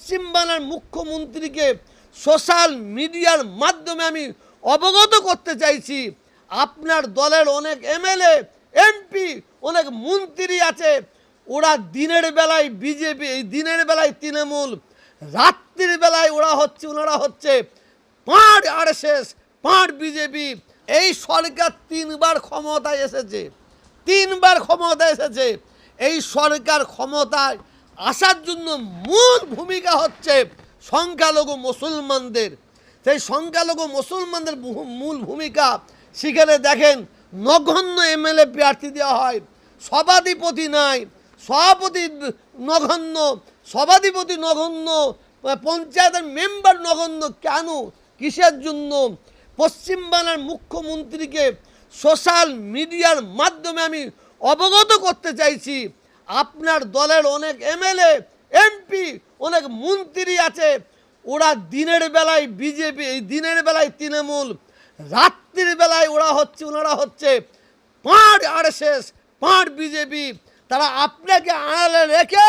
পশ্চিমবাংলার মুখ্যমন্ত্রীকে সোশ্যাল মিডিয়ার মাধ্যমে আমি অবগত করতে চাইছি, আপনার দলের অনেক এমএলএ এমপি অনেক মন্ত্রী আছে, ওরা দিনের বেলায় বিজেপি, দিনের বেলায় তৃণমূল, রাত্রির বেলায় ওনারা হচ্ছে পাঁড় আরএসএস, পাঁড় বিজেপি। এই সরকার তিনবার ক্ষমতায় এসেছে, এই সরকার ক্ষমতায় আসার জন্য মূল ভূমিকা হচ্ছে সংখ্যালঘু মুসলমানদের। সেই সংখ্যালঘু মুসলমানদের মূল ভূমিকা সেখানে দেখেন নগণ্য এমএলএ প্রার্থী দেওয়া হয়, সভাধিপতি নাই, সভাধিপতি নগণ্য, পঞ্চায়েতের মেম্বার নগণ্য। কেন, কিসের জন্য? পশ্চিমবাংলার মুখ্যমন্ত্রীকে সোশ্যাল মিডিয়ার মাধ্যমে আমি অবগত করতে চাইছি, আপনার দলের অনেক এমএলএ এমপি অনেক মন্ত্রী আছে, ওরা দিনের বেলায় বিজেপি, দিনের বেলায় তৃণমূল, রাত্রির বেলায় ওনারা হচ্ছে পাঁড় আরএসএস, পাঁড় বিজেপি। তারা আপনাকে আড়ালে রেখে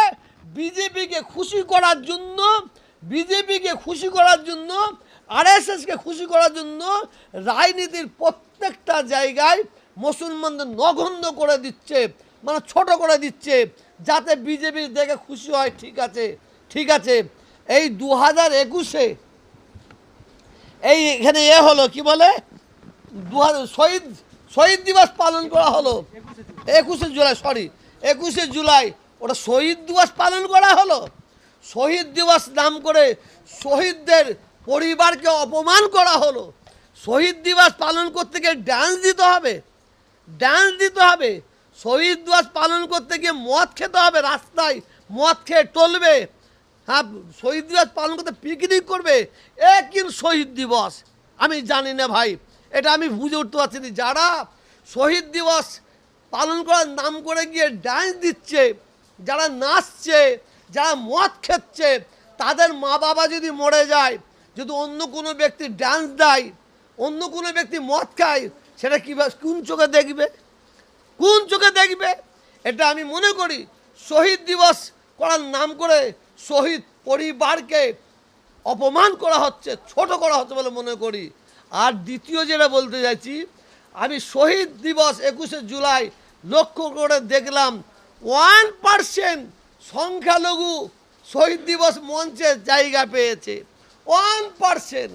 বিজেপিকে খুশি করার জন্য আরএসএসকে খুশি করার জন্য রাজনীতির প্রত্যেকটা জায়গায় মুসলমানদের নগণ্য করে দিচ্ছে, মানে ছোট করে দিচ্ছে, যাতে বিজেপি দেখে খুশি হয়। ঠিক আছে। এই 2021-এ এই এখানে হলো কি বলে শহীদ দিবস পালন করা হলো 21শে জুলাই, ওটা শহীদ দিবস পালন করা হলো। শহীদ দিবস নাম করে শহীদদের পরিবারকে অপমান করা হলো। শহীদ দিবস পালন করতে গিয়ে ডান্স দিতে হবে, শহীদ দিবস পালন করতে গিয়ে মদ খেতে হবে, রাস্তায় মদ খেয়ে টলবে। হ্যাঁ, শহীদ দিবস পালন করতে পিকনিক করবে, কিন্তু শহীদ দিবস আমি জানি না ভাই, এটা আমি বুঝে উঠতে পারছি না। যারা শহীদ দিবস পালন করার নাম করে গিয়ে ডান্স দিচ্ছে, যারা নাচছে, যারা মদ খেচ্ছে, তাদের মা বাবা যদি মরে যায়, যদি অন্য কোনো ব্যক্তি ডান্স দেয়, অন্য কোনো ব্যক্তি মদ খায়, সেটা কীভাবে, কোন চোখে দেখবে? এটা আমি মনে করি শহীদ দিবস করার নাম করে শহীদ পরিবারকে অপমান করা হচ্ছে, ছোট করা হচ্ছে বলে মনে করি। আর দ্বিতীয় যেটা বলতে চাইছি, আমি শহীদ দিবস 21শে জুলাই লক্ষ্য করে দেখলাম 1% সংখ্যালঘু শহীদ দিবস মঞ্চে জায়গা পেয়েছে, 1%।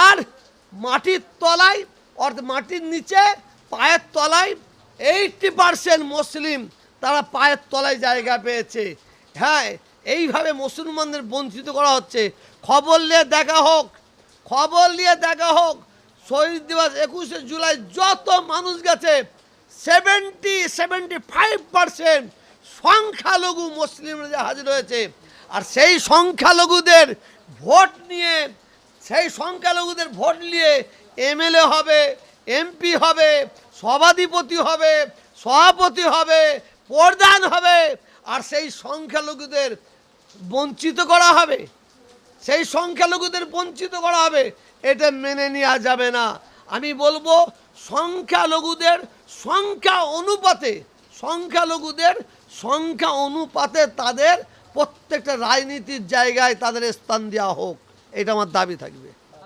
আর মাটির তলায়, অর্থাৎ মাটির নিচে পায়ের তলায় 80% মুসলিম, তারা পায়ের তলায় জায়গা পেয়েছে। হ্যাঁ, এইভাবে মুসলমানদের বঞ্চিত করা হচ্ছে। খবর নিয়ে দেখা হোক শহীদ দিবস 21শে জুলাই যত মানুষ গেছে 75% সংখ্যালঘু মুসলিমরা হাজির হয়েছে। আর সেই সংখ্যালঘুদের ভোট নিয়ে এমএলএ হবে, এমপি হবে, সভাধিপতি হবে, সভাপতি হবে, প্রধান হবে। আর সেই সংখ্যালঘুদের বঞ্চিত করা হবে, এটা মেনে নেওয়া যাবে না। আমি বলবো সংখ্যালঘুদের সংখ্যা অনুপাতে তাদের প্রত্যেকটা রাজনীতির জায়গায় তাদের স্থান দেওয়া হোক, এটা আমার দাবি থাকবে।